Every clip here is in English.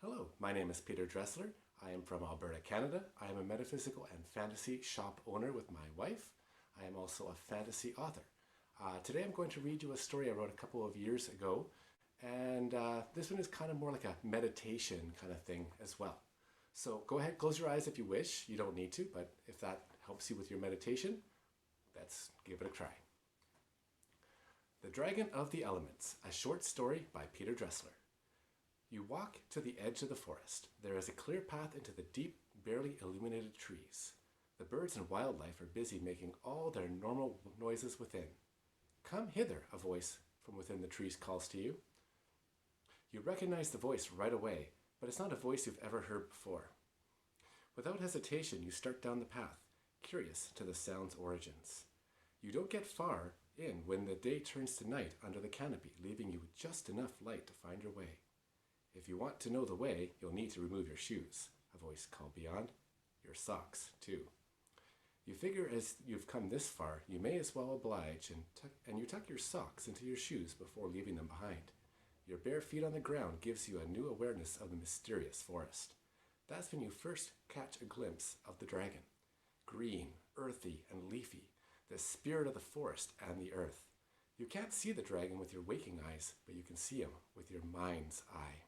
Hello, my name is Dressler. I am from Alberta, Canada. I am a metaphysical and fantasy shop owner with my wife. I am also a fantasy author. Today I'm going to read you a story I wrote a couple of years ago, and this one is kind of more like a meditation kind of thing as well. So go ahead, close your eyes if you wish. You don't need to, but if that helps you with your meditation, let's give it a try. The Dragon of the Elements, a short story by Dressler. You walk to the edge of the forest. There is a clear path into the deep, barely illuminated trees. The birds and wildlife are busy making all their normal noises within. Come hither, a voice from within the trees calls to you. You recognize the voice right away, but it's not a voice you've ever heard before. Without hesitation, you start down the path, curious to the sound's origins. You don't get far in when the day turns to night under the canopy, leaving you with just enough light to find your way. If you want to know the way, you'll need to remove your shoes, a voice called beyond. Your socks, too. You figure as you've come this far, you may as well oblige, and you tuck your socks into your shoes before leaving them behind. Your bare feet on the ground gives you a new awareness of the mysterious forest. That's when you first catch a glimpse of the dragon. Green, earthy, and leafy, the spirit of the forest and the earth. You can't see the dragon with your waking eyes, but you can see him with your mind's eye.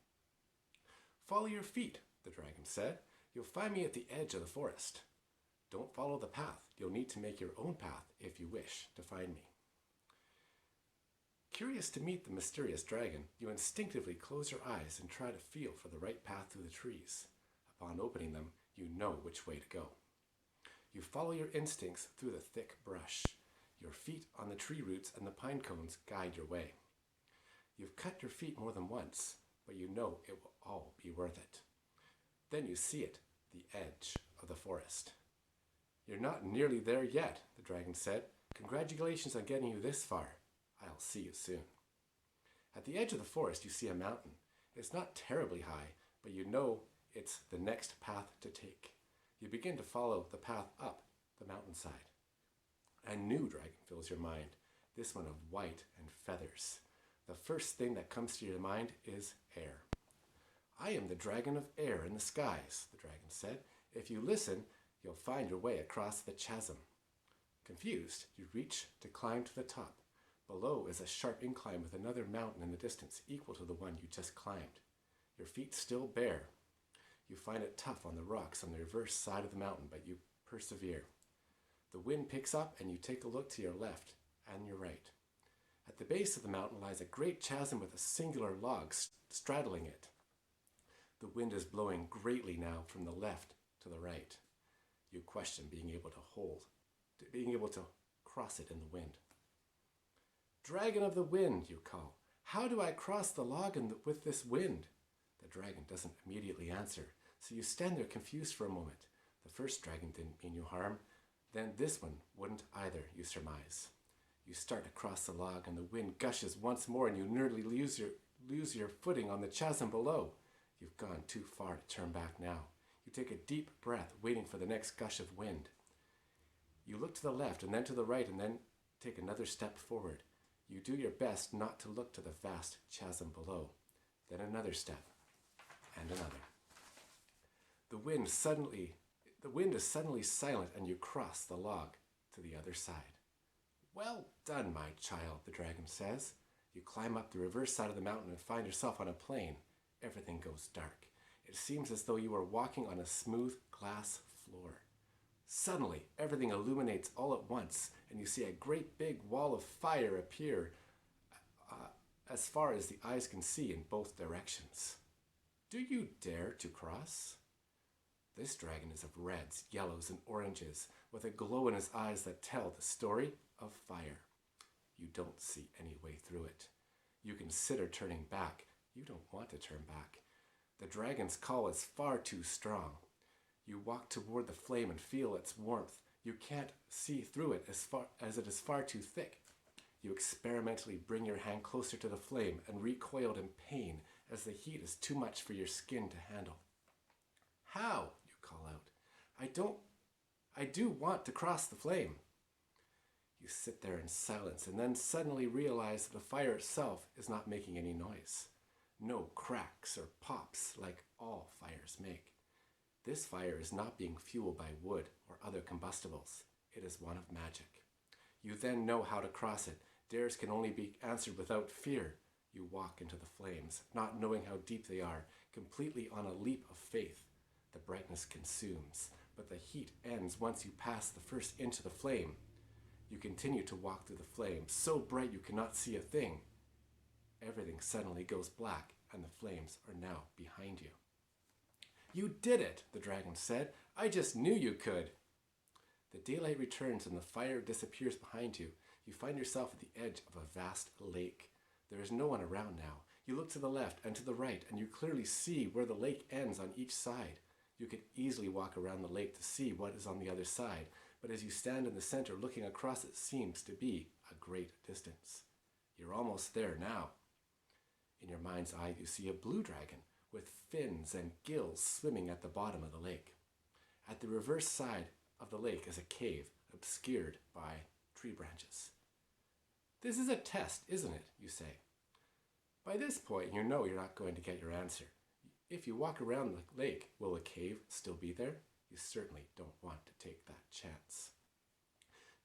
Follow your feet, the dragon said. You'll find me at the edge of the forest. Don't follow the path. You'll need to make your own path if you wish to find me. Curious to meet the mysterious dragon, you instinctively close your eyes and try to feel for the right path through the trees. Upon opening them, you know which way to go. You follow your instincts through the thick brush. Your feet on the tree roots and the pine cones guide your way. You've cut your feet more than once, but you know it will all be worth it. Then you see it, the edge of the forest. You're not nearly there yet, the dragon said. Congratulations on getting you this far. I'll see you soon. At the edge of the forest, you see a mountain. It's not terribly high, but you know it's the next path to take. You begin to follow the path up the mountainside. A new dragon fills your mind, this one of white and feathers. The first thing that comes to your mind is air. I am the dragon of air in the skies, the dragon said. If you listen, you'll find your way across the chasm. Confused, you reach to climb to the top. Below is a sharp incline with another mountain in the distance equal to the one you just climbed. Your feet still bare. You find it tough on the rocks on the reverse side of the mountain, but you persevere. The wind picks up and you take a look to your left and your right. At the base of the mountain lies a great chasm with a singular log straddling it. The wind is blowing greatly now from the left to the right. You question being able to cross it in the wind. Dragon of the wind, you call. How do I cross the log with this wind? The dragon doesn't immediately answer, so you stand there confused for a moment. The first dragon didn't mean you harm, then this one wouldn't either, you surmise. You start to cross the log and the wind gushes once more and you nearly lose your footing on the chasm below. You've gone too far to turn back now. You take a deep breath, waiting for the next gush of wind. You look to the left and then to the right and then take another step forward. You do your best not to look to the vast chasm below. Then another step and another. The wind is suddenly silent and you cross the log to the other side. Well done, my child, the dragon says. You climb up the reverse side of the mountain and find yourself on a plain. Everything goes dark. It seems as though you are walking on a smooth glass floor. Suddenly, everything illuminates all at once, and you see a great big wall of fire appear as far as the eyes can see in both directions. Do you dare to cross? This dragon is of reds, yellows, and oranges, with a glow in his eyes that tell the story of fire. You don't see any way through it. You consider turning back. You don't want to turn back. The dragon's call is far too strong. You walk toward the flame and feel its warmth. You can't see through it as it is far too thick. You experimentally bring your hand closer to the flame and recoiled in pain as the heat is too much for your skin to handle. How? You call out. I do want to cross the flame. You sit there in silence and then suddenly realize that the fire itself is not making any noise. No cracks or pops like all fires make. This fire is not being fueled by wood or other combustibles. It is one of magic. You then know how to cross it. Dares can only be answered without fear. You walk into the flames, not knowing how deep they are, completely on a leap of faith. The brightness consumes, but the heat ends once you pass the first inch of the flame. You continue to walk through the flames, so bright you cannot see a thing. Everything suddenly goes black, and the flames are now behind you. You did it, the dragon said. I just knew you could. The daylight returns and the fire disappears behind you. You find yourself at the edge of a vast lake. There is no one around now. You look to the left and to the right, and you clearly see where the lake ends on each side. You could easily walk around the lake to see what is on the other side, but as you stand in the center looking across, it seems to be a great distance. You're almost there now. In your mind's eye, you see a blue dragon with fins and gills swimming at the bottom of the lake. At the reverse side of the lake is a cave obscured by tree branches. This is a test, isn't it? You say. By this point, you know you're not going to get your answer. If you walk around the lake, will the cave still be there? You certainly don't want to take that chance.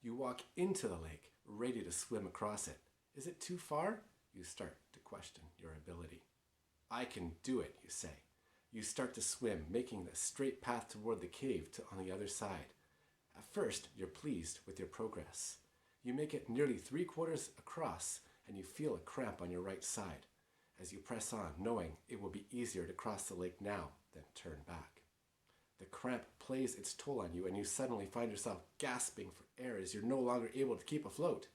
You walk into the lake, ready to swim across it. Is it too far? You start to question your ability. I can do it, you say. You start to swim, making the straight path toward the cave on the other side. At first, you're pleased with your progress. You make it nearly 3/4 across, and you feel a cramp on your right side as you press on, knowing it will be easier to cross the lake now than turn back. The cramp plays its toll on you, and you suddenly find yourself gasping for air as you're no longer able to keep afloat.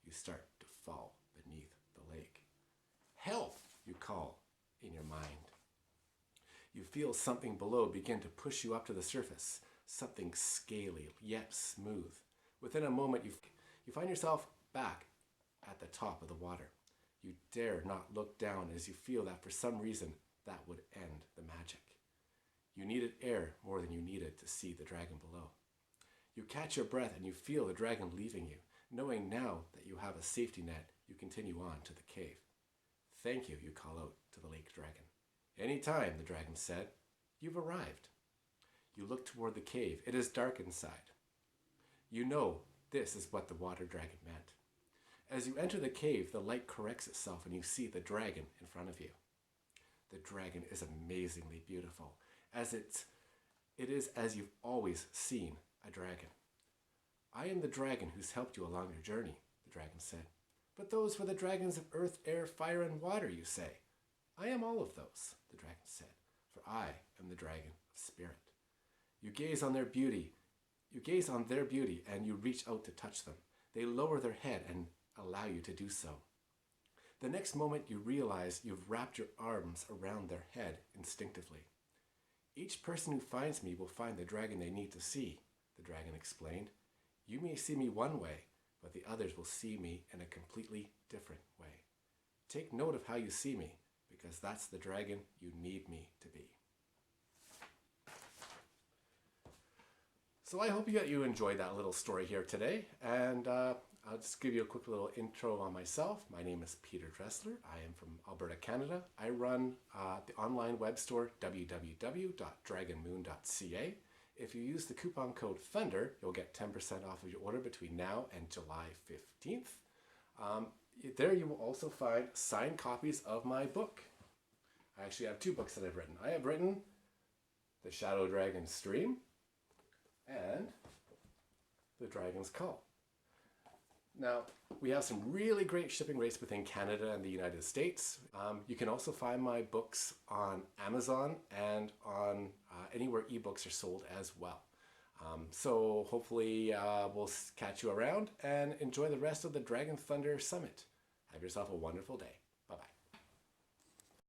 You start to fall beneath the lake. Help, you call in your mind. You feel something below begin to push you up to the surface, something scaly yet smooth. Within a moment, you find yourself back at the top of the water. You dare not look down as you feel that for some reason that would end the magic. You needed air more than you needed to see the dragon below. You catch your breath and you feel the dragon leaving you. Knowing now that you have a safety net, you continue on to the cave. Thank you, you call out to the lake dragon. Any time, the dragon said. You've arrived. You look toward the cave. It is dark inside. You know this is what the water dragon meant. As you enter the cave, the light corrects itself and you see the dragon in front of you. The dragon is amazingly beautiful, as it is as you've always seen a dragon. I am the dragon who's helped you along your journey, the dragon said. But those were the dragons of earth, air, fire, and water, you say. I am all of those, the dragon said, for I am the dragon of spirit. You gaze on their beauty, and you reach out to touch them. They lower their head and allow you to do so. The next moment you realize you've wrapped your arms around their head instinctively. Each person who finds me will find the dragon they need to see, the dragon explained. You may see me one way, but the others will see me in a completely different way. Take note of how you see me, because that's the dragon you need me to be. So I hope you enjoyed that little story here today, and I'll just give you a quick little intro on myself. My name is pdressler. I am from Alberta, Canada. I run the online web store www.dragonmoon.ca. If you use the coupon code THUNDER, you'll get 10% off of your order between now and July 15th. There you will also find signed copies of my book. I actually have 2 books that I've written. I have written The Shadow Dragon's Stream and The Dragon's Call. Now, we have some really great shipping rates within Canada and the United States. You can also find my books on Amazon and on anywhere ebooks are sold as well. So hopefully we'll catch you around and enjoy the rest of the Dragon Thunder Summit. Have yourself a wonderful day.